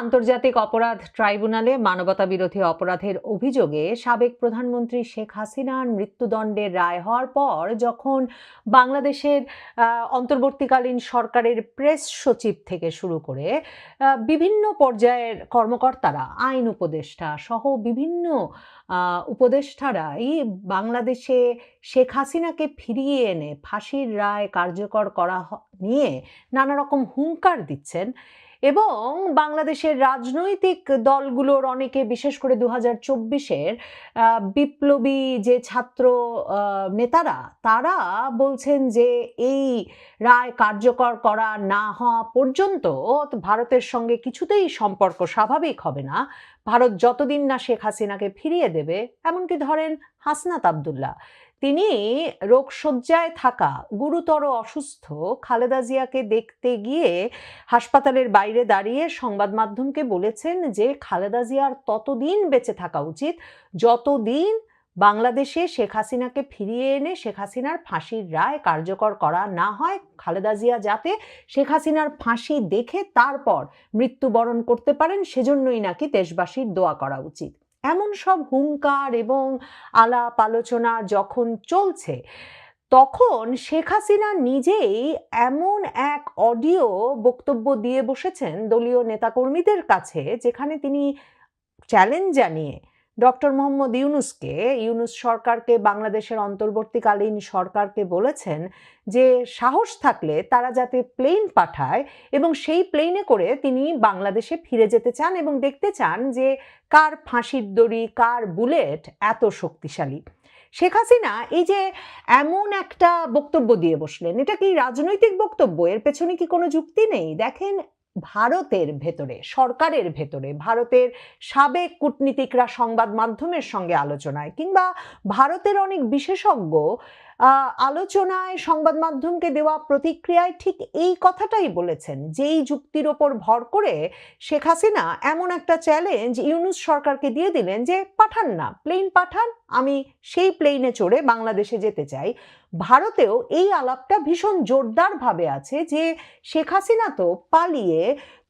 আন্তর্জাতিক অপরাধ ট্রাইব্যুনালে মানবতা বিরোধী অপরাধের অভিযোগে সাবেক প্রধানমন্ত্রী শেখ হাসিনার মৃত্যুদণ্ডের রায় হওয়ার পর যখন বাংলাদেশের অন্তর্বর্তীকালীন সরকারের প্রেস সচিব থেকে শুরু করে বিভিন্ন পর্যায়ের কর্মকর্তারা, আইন উপদেষ্টা সহ বিভিন্ন উপদেষ্টারাই বাংলাদেশে শেখ হাসিনাকে ফিরিয়ে এনে ফাঁসির রায় কার্যকর করা নিয়ে নানা রকম হুঙ্কার দিচ্ছেন। এবং বাংলাদেশের রাজনৈতিক দলগুলোর অনেকে, বিশেষ করে 2024-এর বিপ্লবী যে ছাত্র নেতারা, তারা বলছেন যে এই রায় কার্যকর করা না হওয়া পর্যন্ত ভারতের সঙ্গে কিছুতেই সম্পর্ক স্বাভাবিক হবে না। ভারত যতদিন না শেখ হাসিনাকে ফিরিয়ে দেবে, এমনকি ধরেন হাসনাত আবদুল্লাহ, তিনি রোগশয্যায় থাকা গুরুতর অসুস্থ খালেদা জিয়াকে দেখতে গিয়ে হাসপাতালের বাইরে দাঁড়িয়ে সংবাদ মাধ্যমকে বলেছেন যে খালেদা জিয়ার ততদিন বেঁচে থাকা উচিত যতদিন বাংলাদেশে শেখ হাসিনাকে ফিরিয়ে এনে শেখ হাসিনার ফাঁসির রায় কার্যকর করা না হয়। খালেদা জিয়া যাতে শেখ হাসিনার ফাঁসি দেখে তারপর মৃত্যুবরণ করতে পারেন, সেজন্যই নাকি দেশবাসীর দোয়া করা উচিত। এমন সব হুঙ্কার এবং আলাপ আলোচনা যখন চলছে, তখন শেখ হাসিনা নিজেই এমন এক অডিও বক্তব্য দিয়ে বসেছেন দলীয় নেতাকর্মীদের কাছে, যেখানে তিনি চ্যালেঞ্জ জানিয়ে ডক্টর মোহাম্মদ ইউনূস সরকারকে, বাংলাদেশের অন্তর্বর্তীকালীন সরকারকে বলেছেন যে সাহস থাকলে তারা যাতে প্লেন পাঠায় এবং সেই প্লেনে করে তিনি বাংলাদেশে ফিরে যেতে চান এবং দেখতে চান যে কার ফাঁসির দড়ি, কার বুলেট এত শক্তিশালী। শেখ হাসিনা এই যে এমন একটা বক্তব্য দিয়ে বসলেন, এটা কি রাজনৈতিক বক্তব্য? এর পেছনে কি কোনো যুক্তি নেই? দেখেন, ভারতের ভেতরে, সরকারের ভেতরে, ভারতের সাবেক কূটনীতিকরা সংবাদ মাধ্যমের সঙ্গে আলোচনায়, কিংবা ভারতের অনেক বিশেষজ্ঞ আলোচনায় সংবাদ মাধ্যমকে দেওয়া প্রতিক্রিয়ায় ঠিক এই কথাটাই বলেছেন, যেই যুক্তির ওপর ভর করে শেখ হাসিনা এমন একটা চ্যালেঞ্জ ইউনূস সরকারকে দিয়ে দিলেন যে পাঠান না, প্লেন পাঠান, আমি সেই প্লেনে চড়ে বাংলাদেশে যেতে চাই। ভারতেও এই আলাপটা ভীষণ জোরদারভাবে আছে যে শেখ হাসিনা তো পালিয়ে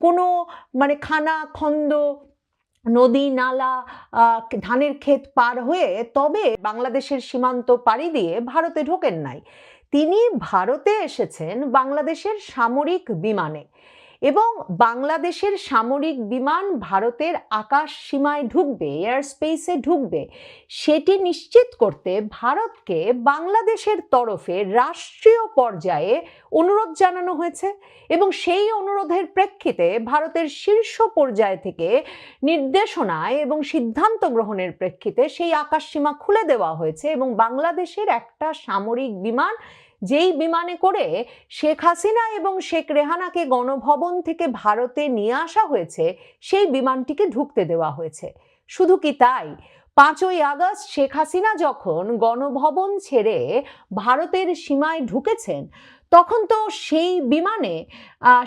কোনো খানা খন্দ, নদী নালা, ধানের ক্ষেত পার হয়ে তবে বাংলাদেশের সীমান্ত পাড়ি দিয়ে ভারতে ঢোকেন নাই। তিনি ভারতে এসেছেন বাংলাদেশের সামরিক বিমানে, এবং বাংলাদেশের সামরিক বিমান ভারতের আকাশ সীমায় ঢুকবে, এয়ার স্পেসে ঢুকবে, সেটি নিশ্চিত করতে ভারতকে বাংলাদেশের তরফে রাষ্ট্রীয় পর্যায়ে অনুরোধ জানানো হয়েছে। এবং সেই অনুরোধের প্রেক্ষিতে ভারতের শীর্ষ পর্যায় থেকে নির্দেশনায় এবং সিদ্ধান্ত গ্রহণের প্রেক্ষিতে সেই আকাশ সীমা খুলে দেওয়া হয়েছে এবং বাংলাদেশের একটা সামরিক বিমান, যেই বিমানে করে শেখ হাসিনা এবং শেখ রেহানাকে গণভবন থেকে ভারতে নিয়ে আসা হয়েছে, সেই বিমানটিকে ঢুকতে দেওয়া হয়েছে। শুধু কি তাই, 5ই আগস্ট শেখ হাসিনা যখন গণভবন ছেড়ে ভারতের সীমায় ঢুকেছেন, তখন তো সেই বিমানে,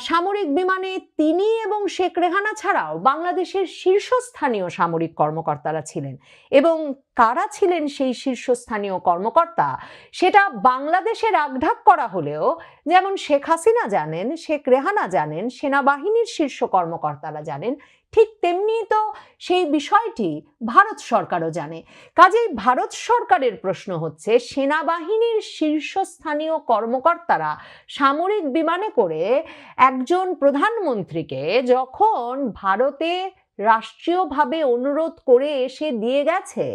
সামরিক বিমানে, তিনি এবং শেখ রেহানা ছাড়াও বাংলাদেশের শীর্ষস্থানীয় সামরিক কর্মকর্তারা ছিলেন। এবং কারা ছিলেন সেই শীর্ষস্থানীয় কর্মকর্তা, সেটা বাংলাদেশে রাগঢাক করা হলেও যেমন শেখ হাসিনা জানেন, শেখ রেহানা জানেন, সেনাবাহিনীর শীর্ষ কর্মকর্তারা জানেন, ঠিক তেমনি তো সেই বিষয়টি ভারত সরকারও জানে। কাজেই ভারত সরকারের প্রশ্ন হচ্ছে, সেনাবাহিনীর শীর্ষস্থানীয় কর্মকর্তারা সামরিক বিমানে করে একজন প্রধানমন্ত্রীকে যখন ভারতে রাষ্ট্রীয়ভাবে অনুরোধ করে এসে দিয়ে গেছে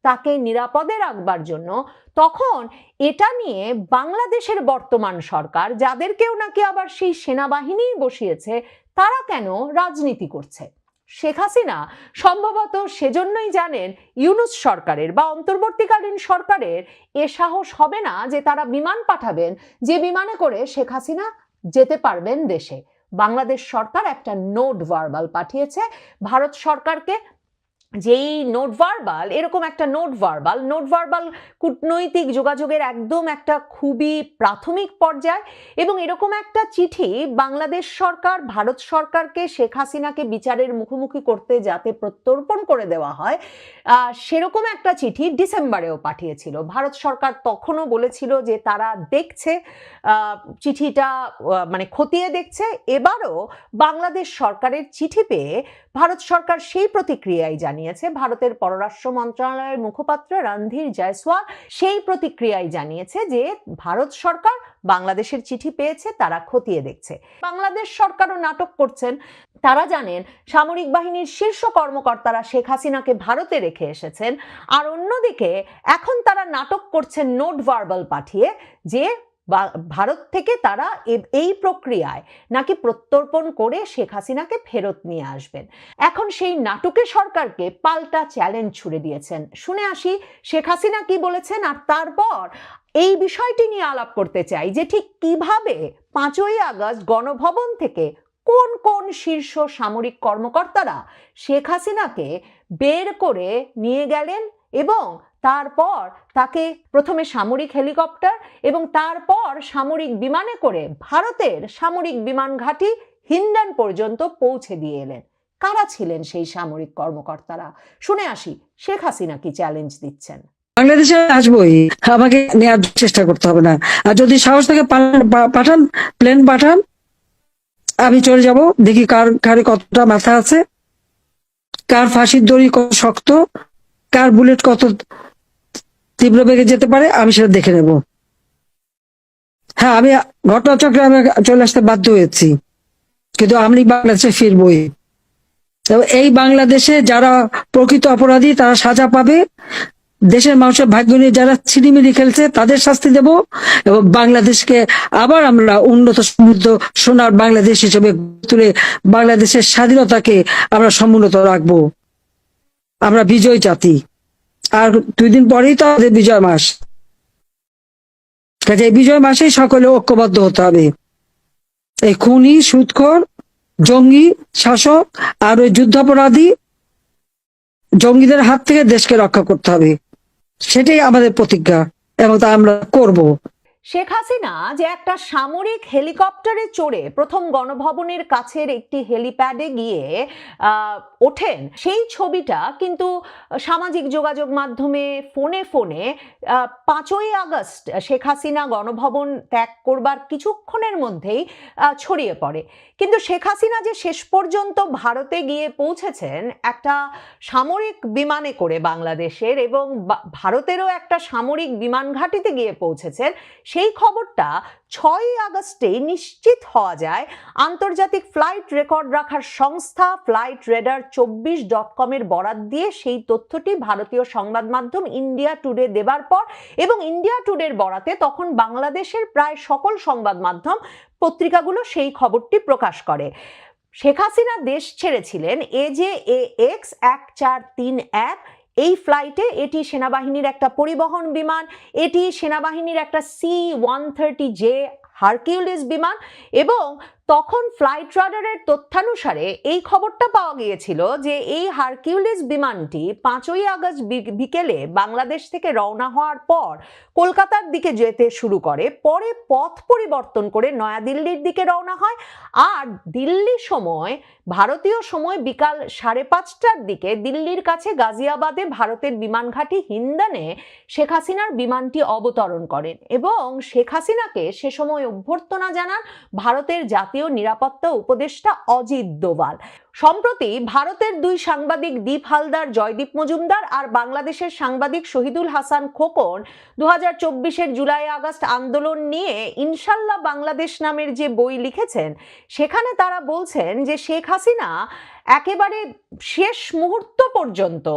তাকে নিরাপদে রাখবার জন্য, তখন এটা নিয়ে বাংলাদেশের বর্তমান সরকার, যাদেরকেও নাকি আবার সেই সেনাবাহিনী বসিয়েছে, তারা কেন রাজনীতি করছে? শেখ হাসিনা সম্ভবত সেজন্যই জানেন ইউনূস সরকারের বা অন্তর্বর্তীকালীন সরকারের এ সাহস হবে না যে তারা বিমান পাঠাবেন যে বিমানে করে শেখ হাসিনা যেতে পারবেন দেশে। বাংলাদেশ সরকার একটা নোট ভার্বাল পাঠিয়েছে ভারত সরকারকে, যেই নোট ভার্বাল, এরকম একটা নোট ভার্বাল কূটনৈতিক যোগাযোগের একদম একটা খুবই প্রাথমিক পর্যায়, এবং এরকম একটা চিঠি বাংলাদেশ সরকার ভারত সরকারকে শেখ হাসিনাকে বিচারের মুখোমুখি করতে যাতে প্রত্যর্পণ করে দেওয়া হয়, সেরকম একটা চিঠি ডিসেম্বরেও পাঠিয়েছিল ভারত সরকার। তখনও বলেছিল যে তারা দেখছে, চিঠিটা মানে খতিয়ে দেখছে। এবারও বাংলাদেশ সরকারের চিঠি পেয়ে ভারত সরকার সেই প্রতিক্রিয়াই জানিয়েছে। ভারতের পররাষ্ট্র মন্ত্রণালয়ের মুখপাত্র রণধীর জয়সওয়াল সেই প্রতিক্রিয়াই জানিয়েছে যে ভারত সরকার বাংলাদেশের চিঠি পেয়েছে, তারা খতিয়ে দেখছে। বাংলাদেশ সরকারও নাটক করছেন। তারা জানেন সামরিক বাহিনীর শীর্ষ কর্মকর্তারা শেখ হাসিনাকে ভারতে রেখে এসেছেন, আর অন্যদিকে এখন তারা নাটক করছেন নোট ভার্বাল পাঠিয়ে যে ভারত থেকে তারা এই প্রক্রিয়ায় নাকি প্রত্যর্পণ করে শেখ হাসিনাকে ফেরত নিয়ে আসবেন। এখন সেই নাটকে সরকারকে পাল্টা চ্যালেঞ্জ ছুড়ে দিয়েছেন। শুনে আসি শেখ হাসিনা কি বলেছেন, আর তারপর এই বিষয়টি নিয়ে আলাপ করতে চাই যে ঠিক কিভাবে 5ই আগস্ট গণভবন থেকে কোন কোন শীর্ষ সামরিক কর্মকর্তারা শেখ হাসিনাকে বের করে নিয়ে গেলেন, এবং তারপর তাকে প্রথমে সামরিক হেলিকপ্টার এবং তারপর সামরিক বিমানে করে ভারতের সামরিক বিমান ঘাঁটি হিন্ডন পর্যন্ত পৌঁছে দিয়ে এলেন। কারা ছিলেন সেই সামরিক কর্মকর্তারা? শুনে আসি শেখ হাসিনা কি চ্যালেঞ্জ দিচ্ছেন। বাংলাদেশে আসবোই, আমাকে নেওয়ার চেষ্টা করতে হবে না। আর যদি সাহস থেকে পাঠান, প্লেন পাঠান, আমি চলে যাব, দেখি কার কারে কতটা মাথা আছে, কার ফাঁসির দড়ি কত শক্ত, কার বুলেট কত তীব্র বেগে যেতে পারে, আমি সেটা দেখে নেব। হ্যাঁ, আমি ঘটনাচক্রে আমি চলে আসতে বাধ্য হয়েছি, কিন্তু আমি বাংলাদেশে ফিরবই। এই বাংলাদেশে যারা প্রকৃত অপরাধী তারা সাজা পাবে, দেশের মানুষের ভাগ্য নিয়ে যারা ছিনিমিনি খেলছে তাদের শাস্তি দেব, এবং বাংলাদেশকে আবার আমরা উন্নত সমৃদ্ধ সোনার বাংলাদেশ হিসেবে তুলে বাংলাদেশের স্বাধীনতাকে আমরা সমুন্নত রাখবো। আমরা বিজয় জাতি, আর 2 দিন পরেই তো আমাদের বিজয় মাস। কাজে এই বিজয় মাসেই সকলে ঐক্যবদ্ধ হতে হবে। এই খুনি, সুদখোর, জঙ্গি শাসক আর ওই যুদ্ধাপরাধী জঙ্গিদের হাত থেকে দেশকে রক্ষা করতে হবে, সেটাই আমাদের প্রতিজ্ঞা, এবং তা আমরা করব। শেখ হাসিনা যে একটা সামরিক হেলিকপ্টারে চড়ে প্রথম গণভবনের কাছের একটি হেলিপ্যাডে গিয়ে ওঠেন, সেই ছবিটা কিন্তু সামাজিক যোগাযোগ মাধ্যমে ফোনে 5ই আগস্ট শেখ হাসিনা গণভবন ত্যাগ করবার কিছুক্ষণের মধ্যেই ছড়িয়ে পড়ে। কিন্তু শেখ হাসিনা যে শেষ পর্যন্ত ভারতে গিয়ে পৌঁছেছেন একটা সামরিক বিমানে করে বাংলাদেশের, এবং ভারতেরও একটা সামরিক বিমান ঘাঁটিতে গিয়ে পৌঁছেছেন, সেই খবরটা 6ই আগস্টে নিশ্চিত হওয়া যায় আন্তর্জাতিক ফ্লাইট রেকর্ড রাখার সংস্থা flightradar24.com এর বরাত দিয়ে। সেই তথ্যটি ভারতীয় সংবাদ মাধ্যম ইন্ডিয়া টুডে দেবার পর, এবং ইন্ডিয়া টুডের বরাতে তখন বাংলাদেশের প্রায় সকল সংবাদ মাধ্যম পত্রিকাগুলো সেই খবরটি প্রকাশ করে। শেখ হাসিনা দেশ ছেড়েছিলেন AJAX 1431 এই ফ্লাইটে। এটি সেনাবাহিনীর একটা পরিবহন বিমান, এটি সেনাবাহিনীর একটা C-130J হারকিউলিস বিমান, এবং তখন ফ্লাইট রাডারের তথ্যানুসারে এই খবরটা পাওয়া গিয়েছিল যে এই হারকিউলিস বিমানটি 5ই আগস্ট বিকেলে বাংলাদেশ থেকে রওনা হওয়ার পর কলকাতার দিকে যেতে শুরু করে, পরে পথ পরিবর্তন করে নয়াদিল্লির দিকে রওনা হয়, আর দিল্লি সময় ভারতীয় সময় বিকাল 5:30টার দিকে দিল্লির কাছে গাজিয়াবাদে ভারতের বিমান ঘাঁটি হিন্ডনে শেখ হাসিনার বিমানটি অবতরণ করেন, এবং শেখ হাসিনাকে সে সময় অভ্যর্থনা জানান ভারতের জাতীয় নিরাপত্তা উপদেষ্টা অজিত দোভাল। সম্প্রতি ভারতের 2 সাংবাদিক দীপ হালদার, জয়দীপ মজুমদার আর বাংলাদেশের সাংবাদিক শহীদুল হাসান খোকন 2024-এর জুলাই আগস্ট আন্দোলন নিয়ে ইনশাল্লাহ বাংলাদেশ নামের যে বই লিখেছেন, সেখানে তারা বলছেন যে শেখ হাসিনা একেবারে শেষ মুহূর্ত পর্যন্ত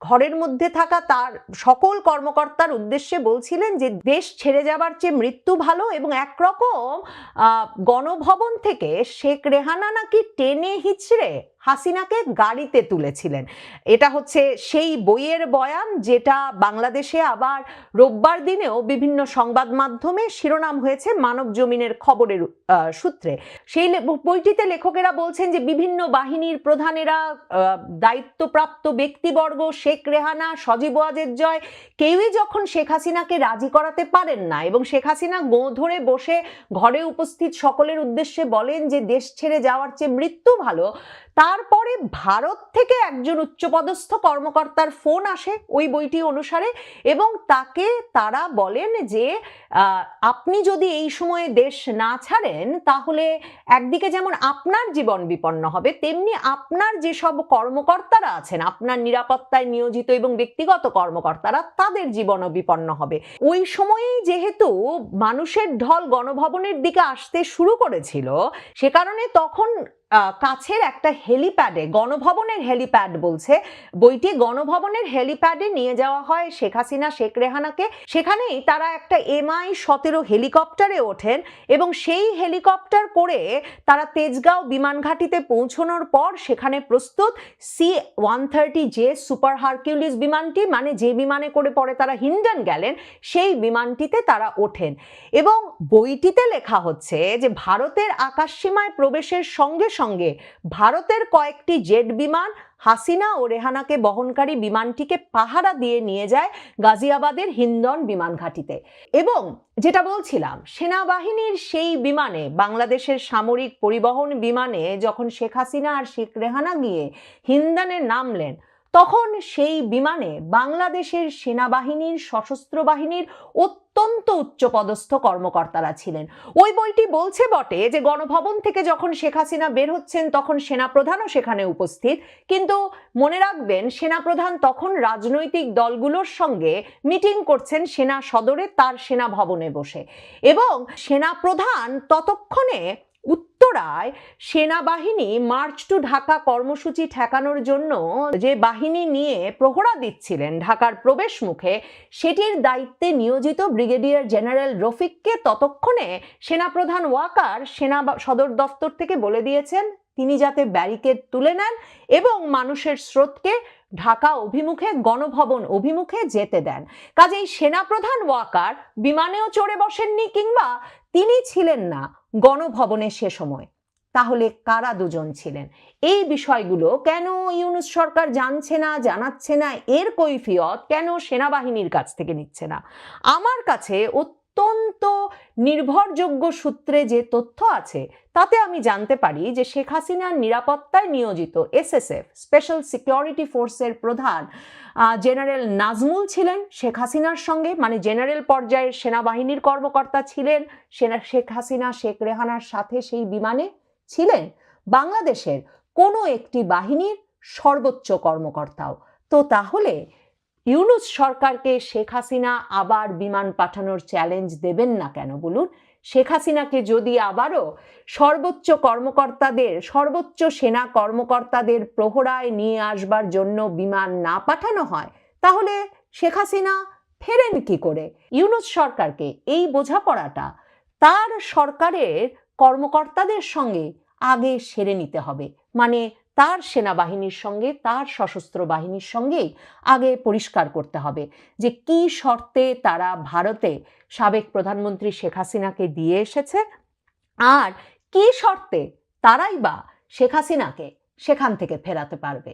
ঘরের মধ্যে থাকা তার সকল কর্মকর্তার উদ্দেশ্যে বলছিলেন যে দেশ ছেড়ে যাবার চেয়ে মৃত্যু ভালো, এবং একরকম গণভবন থেকে শেখ রেহানা নাকি টেনে হিচড়ে হাসিনাকে গাড়িতে তুলেছিলেন। এটা হচ্ছে সেই বইয়ের বয়ান যেটা বাংলাদেশে আবার রোববার দিনেও বিভিন্ন সংবাদ মাধ্যমে শিরোনাম হয়েছে মানব জমিনের খবরের সূত্রে। সেই বইটিতে লেখকেরা বলছেন যে বিভিন্ন বাহিনীর প্রধানেরা, দায়িত্বপ্রাপ্ত ব্যক্তিবর্গ, শেখ রেহানা, সজীব ওয়াজেদ জয়, কেউই যখন শেখ হাসিনাকে রাজি করাতে পারেন না এবং শেখ হাসিনা গোঁ ধরে বসে ঘরে উপস্থিত সকলের উদ্দেশ্যে বলেন যে দেশ ছেড়ে যাওয়ার চেয়ে মৃত্যু ভালো, তারপরে ভারত থেকে একজন উচ্চপদস্থ কর্মকর্তার ফোন আসে ওই বইটি অনুসারে এবং তাকে তারা বলেন যে আপনি যদি এই সময়ে দেশ না ছাড়েন তাহলে একদিকে যেমন আপনার জীবন বিপন্ন হবে, তেমনি আপনার যেসব কর্মকর্তারা আছেন, আপনার নিরাপত্তায় নিয়োজিত এবং ব্যক্তিগত কর্মকর্তারা, তাদের জীবনও বিপন্ন হবে। ওই সময়েই যেহেতু মানুষের ঢল গণভবনের দিকে আসতে শুরু করেছিল, সে কারণে তখন কাছের একটা হেলিপ্যাডে, গণভবনের হেলিপ্যাড বলছে বইটি, গণভবনের হেলিপ্যাডে নিয়ে যাওয়া হয় শেখ হাসিনা, শেখ রেহানাকে। সেখানেই তারা একটা MI-17 হেলিকপ্টারে ওঠেন এবং সেই হেলিকপ্টার করে তারা তেজগাঁও বিমান ঘাঁটিতে পৌঁছানোর পর সেখানে প্রস্তুত C-130J সুপার হারকিউলিস বিমানটি, মানে যে বিমানে করে পরে তারা হিন্ডন গেলেন, সেই বিমানটিতে তারা ওঠেন। এবং বইটিতে লেখা হচ্ছে যে ভারতের আকাশসীমায় প্রবেশের সঙ্গে সঙ্গে ভারতের কয়েকটি জেট বিমান হাসিনা ও রেহানাকে বহনকারী বিমানটিকে পাহারা দিয়ে নিয়ে যায় গাজিয়াবাদের হিন্ডন বিমান ঘাঁটিতে। এবং যেটা বলছিলাম, সেনাবাহিনীর সেই বিমানে, বাংলাদেশের সামরিক পরিবহন বিমানে যখন শেখ হাসিনা আর শেখ রেহানা গিয়ে হিন্ডনে নামলেন, তখন সেই বিমানে বাংলাদেশের সেনাবাহিনীর, সশস্ত্র বাহিনীর অত্যন্ত উচ্চপদস্থ কর্মকর্তারা ছিলেন। ওই বইটি বলছে বটে যে গণভবন থেকে যখন শেখ হাসিনা বের হচ্ছেন তখন সেনাপ্রধানও সেখানে উপস্থিত, কিন্তু মনে রাখবেন সেনাপ্রধান তখন রাজনৈতিক দলগুলোর সঙ্গে মিটিং করছেন সেনা সদরে, তার সেনা ভবনে বসে। এবং সেনাপ্রধান ততক্ষণে উত্তরায় সেনাবাহিনী মার্চ টু ঢাকা কর্মসূচি ঠেকানোর জন্য যে বাহিনী নিয়ে প্রহরা দিচ্ছিলেন ঢাকার প্রবেশ মুখে, সেটির দায়িত্বে নিয়োজিত ব্রিগেডিয়ার জেনারেল রফিককে ততক্ষণে সেনাপ্রধান ওয়াকার সেনা সদর দপ্তর থেকে বলে দিয়েছেন তিনি যাতে ব্যারিকেড তুলে নেন এবং মানুষের স্রোতকে ঢাকা অভিমুখে, গণভবন অভিমুখে যেতে দেন। কাজেই সেনাপ্রধান ওয়াকার বিমানেও চড়ে বসেননি কিংবা তিনি ছিলেন না গণভবনে সে সময়। তাহলে কারা দুজন ছিলেন? এই বিষয়গুলো কেন ইউনূস সরকার জানছে না, জানাচ্ছে না, এর কৈফিয়ত কেন সেনাবাহিনীর কাছ থেকে নিচ্ছে না? আমার কাছে অত্যন্ত নির্ভরযোগ্য সূত্রে যে তথ্য আছে তাতে আমি জানতে পারি যে শেখ হাসিনার নিরাপত্তায় নিয়োজিত SSF স্পেশাল সিকিউরিটি ফোর্সের প্রধান জেনারেল নাজমুল ছিলেন শেখ হাসিনার সঙ্গে, মানে জেনারেল পর্যায়ের সেনাবাহিনীর কর্মকর্তা ছিলেন, শেখ হাসিনা শেখ রেহানার সাথে সেই বিমানে ছিলেন বাংলাদেশের কোনো একটি বাহিনীর সর্বোচ্চ কর্মকর্তাও। তো তাহলে ইউনূস সরকারকে শেখ হাসিনা আবার বিমান পাঠানোর চ্যালেঞ্জ দেবেন না কেন বলুন? শেখ হাসিনাকে যদি আবারও সর্বোচ্চ কর্মকর্তাদের, সর্বোচ্চ সেনা কর্মকর্তাদের প্রহরায় নিয়ে আসবার জন্য বিমান না পাঠানো হয়, তাহলে শেখ হাসিনা ফেরেন কি করে? ইউনূস সরকারকে এই বোঝাপড়াটা তার সরকারের কর্মকর্তাদের সঙ্গে আগে সেরে নিতে হবে, মানে তার সেনাবাহিনীর সঙ্গে, তার সশস্ত্র বাহিনীর সঙ্গেই আগে পরিষ্কার করতে হবে যে কি শর্তে তারা ভারতে সাবেক প্রধানমন্ত্রী শেখ হাসিনাকে দিয়ে এসেছে আর কি শর্তে তারাই বা শেখ হাসিনাকে সেখান থেকে ফেরাতে পারবে।